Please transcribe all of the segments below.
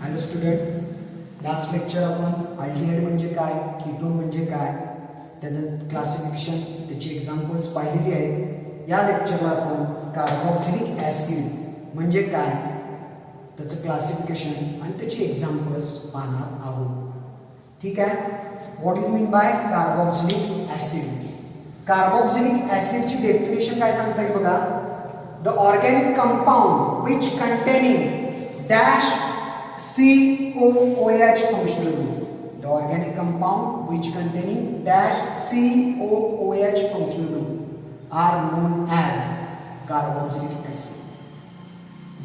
Hello student, last lecture आपण aldehyde म्हणजे काय, कीटोन म्हणजे काय, त्याचं क्लासिफिकेशन, त्याची एक्झाम्पल्स पाहिलेली आहेत. या लेक्चरला आपण कार्बोक्सिलिक ॲसिड म्हणजे काय, त्याचं क्लासिफिकेशन आणि त्याची एक्झाम्पल्स पाहणार आहोत. ठीक आहे. What is mean by carboxylic acid? Carboxylic ॲसिडची डेफिनेशन काय सांगता येईल बघा. The organic compound which containing dash COOH functional group. The organic compound which containing dash COOH functional group are known as carboxylic acid.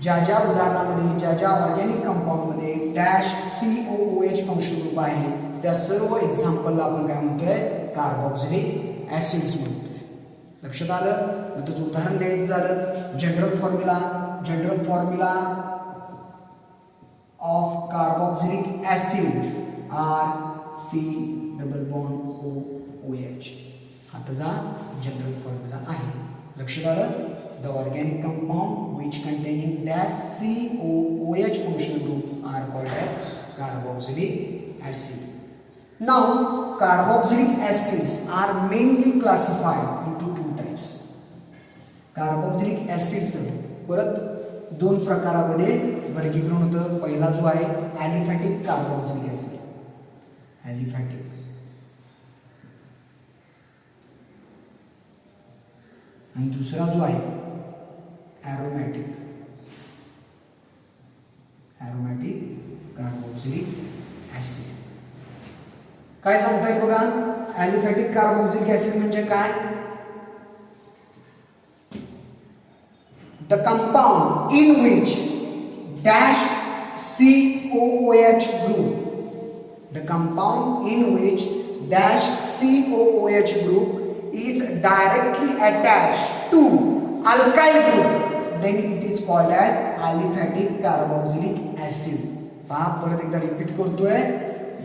ज्या ज्या उदाहरणामध्ये ज्या ज्या ऑर्गॅनिक कंपाऊंडमध्ये डॅश COOH फंक्शनल ग्रुप आहे त्या सर्व एक्झाम्पलला आपण काय म्हणतोय, कार्बोक्सिलिक ॲसिड्स म्हणतोय. लक्षात आलं? त्याचं उदाहरण द्यायचं झालं, general formula of carboxylic acid are C double bond OH. हा त्याचा जनरल फॉर्म्युला आहे. लक्षात आलं? The organic compound which containing dash COOH functional group are called as carboxylic acid. Now carboxylic acids are mainly classified into two types. Carboxylic acids परत दोन प्रकारामध्ये वर्गीकरण होतं. पहिला जो आहे ॲलिफॅटिक कार्बोक्सिलिक ॲसिड, ॲलिफॅटिक, आणि दुसरा जो आहे ॲरोमॅटिक, कार्बोक्सिलिक ॲसिड. काय सांगता येईल बघा, ॲलिफॅटिक कार्बोक्सिलिक ॲसिड म्हणजे काय? The compound in which dash COOH group, the compound in which dash COOH group is directly attached to alkyl group, then it is called as aliphatic carboxylic acid. पहा, परत एकदा repeat करतोय.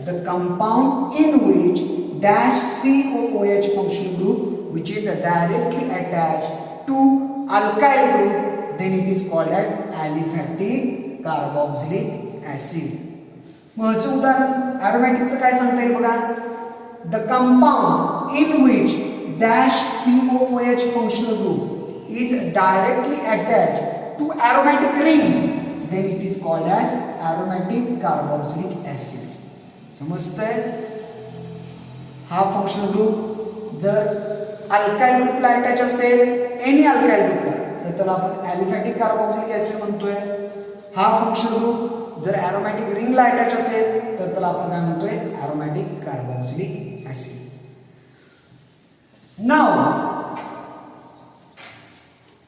The compound in which dash COOH functional group which is directly attached to alkyl group, then it is called as aliphatic carboxylic acid. महत्त्वाचं उदाहरण ॲरोमॅटिकचं काय सांगता येईल बघा. The compound in which dash COOH functional group is directly attached to aromatic ring, then it is called as aromatic carboxylic acid. समजतंय? हा functional group जर alkyl ग्रुपला अटॅच असेल, एनी अल्काइल ग्रुपला, तर त्याला आपण ॲलिफॅटिक कार्बोक्सिलिक ॲसिड म्हणतोय. हा फंक्शनल ग्रुप जर ॲरोमॅटिक रिंगला अटॅच असेल तर त्याला आपण काय म्हणतोय, aromatic carboxylic acid. Now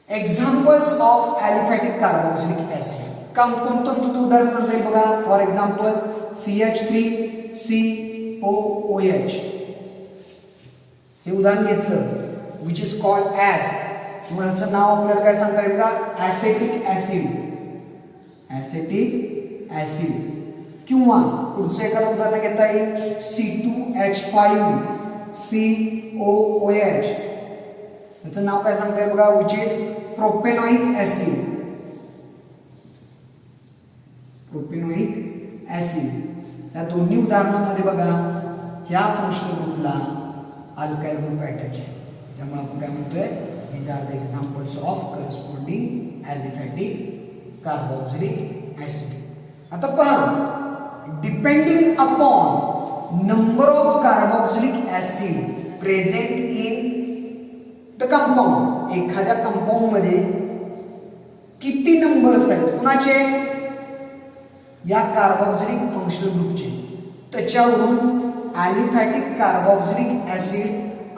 examples of aliphatic carboxylic acid. कोणतं उदाहरण सांगता येईल बघा. फॉर एक्झाम्पल CH3COOH हे उदाहरण घेतलं, विच इज कॉल्ड ॲज, ह्याचं नाव आपल्याला काय सांगता येईल का, ॲसेटिक ॲसिड, ॲसेटिक ॲसिड. किंवा पुढचं एखादं उदाहरण घेता येईल C2H5COOH, ह्याचं नाव काय सांगता येईल बघा, which is propanoic acid, propanoic acid. या दोन्ही उदाहरणांमध्ये बघा, ह्या फंक्शनल ग्रुपला अल्काइल ग्रुप अटॅच आहे, त्यामुळे आपण काय म्हणतोय, these are the examples of corresponding aliphatic carboxylic acid. आता पहा, depending upon number of carboxylic acid present in the compound, एखाद्या कंपाऊंड मध्ये किती नंबर्स आहेत कुणाचे, या कार्बोक्सिलिक फंक्शनल ग्रुपचे, त्याच्यावरून aliphatic carboxylic acid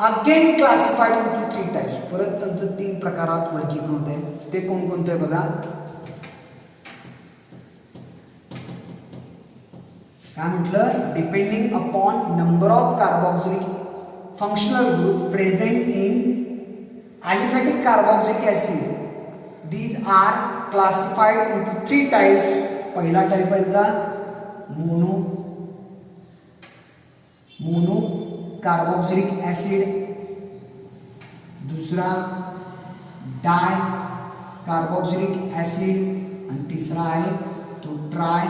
again classified into three types. परत त्यांचं तीन प्रकारात वर्गीकरण होते. ते कोणकोणते बघा. काय म्हटलं, depending upon number of carboxylic functional group present in aliphatic carboxylic acid, these are classified into three types. पहिला टाइप आहे मोनो कार्बोक्सिलिक ॲसिड, दुसरा डाय कार्बोक्सिलिक ॲसिड, आणि तिसरा आहे तो ट्राय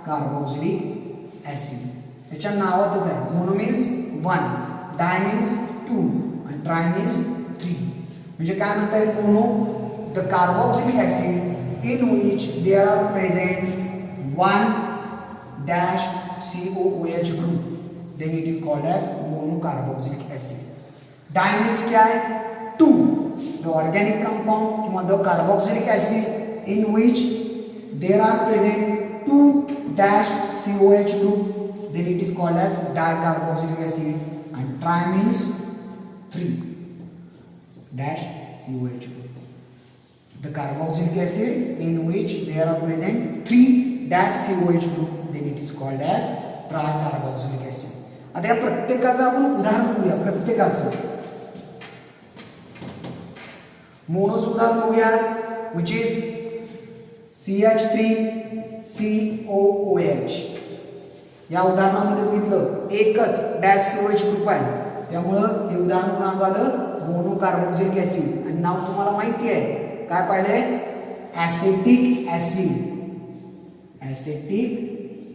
कार्बोक्सिलिक ऍसिड. त्याच्या नावातच आहे. मोनो मीन्स 1, डाय मीन्स 2 आणि ट्राय मीन्स 3. म्हणजे काय म्हणता येईल? Mono the carboxylic acid in which there are present 1 dash COOH group, then it is called as mono carboxylic acid. Di means क्या है? 2, द ऑर्गॅनिक कंपाउंड किंवा the carboxylic acid in which there are present 2 dash COH group, then it is called as dicarboxylic acid. And tri means 3 dash COH group. The carboxylic acid in which there are present 3 dash COH group, then it is called as tricarboxylic acid. आता या प्रत्येकाचं आपण उदाहरण बघूया. प्रत्येकाचं मोनोचं उदाहरण बघूया, which is CH3COOH. या उदाहरणामध्ये बघितलं एकच डॅश COH ग्रुप आहे, त्यामुळं हे उदाहरण पुन्हा झालं मोनो कार्बोक्सिलिक ऍसिड. आणि नाव तुम्हाला माहिती आहे काय पाहिले? ऍसेटिक ऍसिड. ऍसेटिक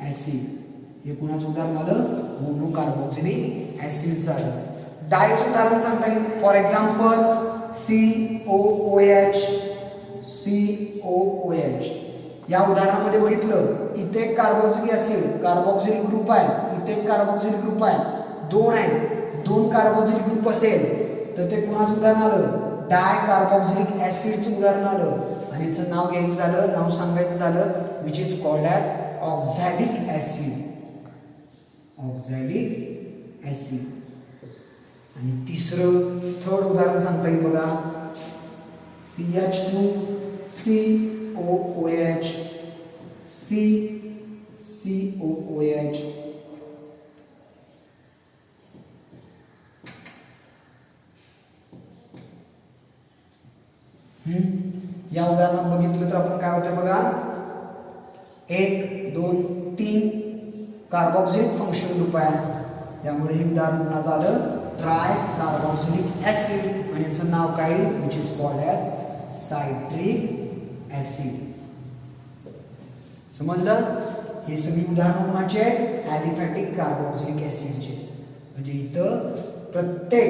ऍसिड हे कुणाचं उदाहरण झालं? मोनो कार्बोक्सिलिक ऍसिड झालं. डायचं उदाहरण सांगता येईल. For example COOH. या उदाहरणामध्ये बघितलं इथे एक कार्बोक्सिलिक ग्रुप आहे, इथे एक कार्बोक्सिलिक ग्रुप आहे, 2 आहेत. 2 कार्बोक्सिलिक ग्रुप असेल तर ते कुणाचं उदाहरण आलं? डाय कार्बोक्सिलिक ऍसिडचं उदाहरण आलं. आणि याचं नाव घ्यायचं झालं, नाव सांगायचं झालं, which is called as oxalic acid. Oxalic acid. आणि तिसरं थर्ड उदाहरण सांगता येईल बघा. CH2COOH. COOH. या उदाहरणात बघितलं तर आपण काय होतंय बघा, 1 2 3 कार्बोक्सिलिक फंक्शन ग्रुप आहे, त्यामुळे हे उदाहरण पुन्हा झालं ट्राय कार्बोक्सिलिक ऍसिड. आणि याचं नाव काय? Which is called as citric acid. समजलं? हे सगळी उदाहरणं कोणाचे आहेत? ॲलिफॅटिक कार्बोक्सिलिक ऍसिडचे. म्हणजे इथं प्रत्येक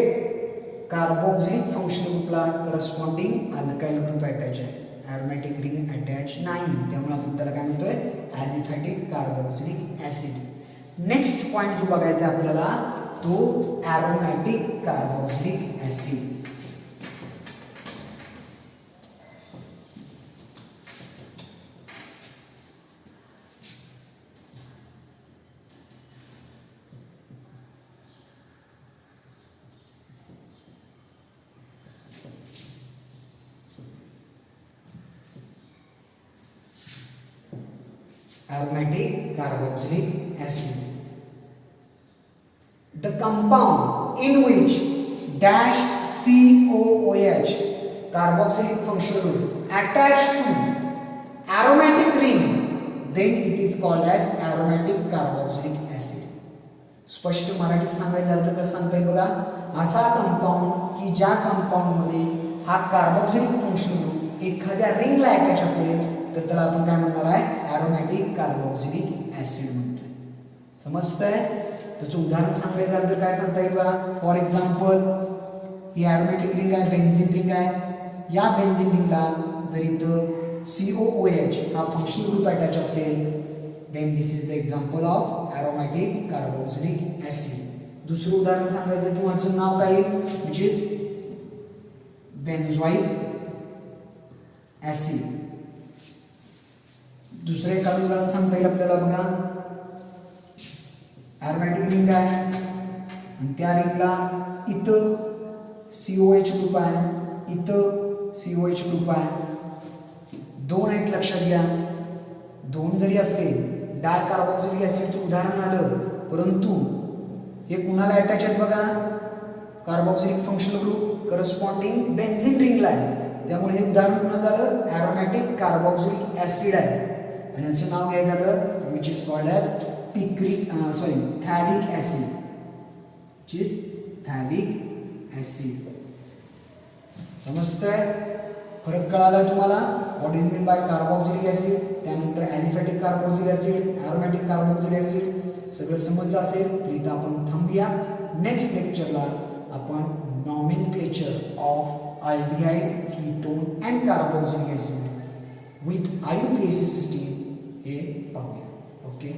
कार्बोक्सिलिक फंक्शन ग्रुपला करस्पॉन्डिंग अल्काइल ग्रुप अटॅच आहे, ॲरोमॅटिक रिंग अटॅच नाही, त्यामुळे आपण त्याला काय म्हणतोय? Aliphatic carboxylic acid. Next point जो बघायचा आपल्याला तो aromatic carboxylic acid. Aromatic carboxylic acid. The compound in which dash COOH carboxylic functional group attached to aromatic ring, then it is called as aromatic carboxylic acid. स्पष्ट मराठीत सांगायचं झालं तर कसं सांगता येईल बघा, असा कंपाऊंड की ज्या कंपाऊंड मध्ये हा कार्बोक्सिलिक फंक्शन ग्रुप एखाद्या रिंगला अटॅच असेल तर त्याला आपण काय म्हणणार आहे? ॲरोमॅटिक कार्बोक्सिलिक ऍसिड म्हणतोय. समजतंय? त्याचं उदाहरण सांगायचं झालं तर काय सांगता येईल बघा. फॉर एक्झाम्पल ही ॲरोमॅटिक रिंग आहे, बेन्झीन रिंग आहे. या बेन्झीन रिंगला जर इथं COOH हा फंक्शनल ग्रुप अटॅच असेल, then this is the example of aromatic carboxylic acid. दुसरं उदाहरण सांगायचं किंवाचं नाव काय येईल? Which is benzoic acid. दुसरं एखादं उदाहरण सांगता येईल आपल्याला बघा. ॲरोमॅटिक रिंग आहे आणि त्या रिंगला इथं COH ग्रुप आहे, इथं COH ग्रुप आहे. 2 आहेत लक्षात घ्या. 2 जरी असले डाय कार्बोक्सिलिक ऍसिडचं उदाहरण आलं, परंतु हे कुणाला अटॅच आहेत बघा? Carboxylic functional group corresponding benzene रिंगला आहे, त्यामुळे हे उदाहरण पुन्हा झालं ॲरोमॅटिक कार्बोक्सिलिक ऍसिड आहे. आणि याचं नाव घ्यायचं झालं which is called as phthalic acid. Which is phthalic acid. समजतंय? फरक कळाला तुम्हाला? What is mean by carboxylic acid, त्यानंतर aliphatic carboxylic acid, aromatic carboxylic acid सगळं समजलं असेल तर इथं आपण थांबूया. नेक्स्ट लेक्चरला आपण nomenclature of aldehyde, ketone and carboxylic acid with IUPAC system हे पाहूया. ओके.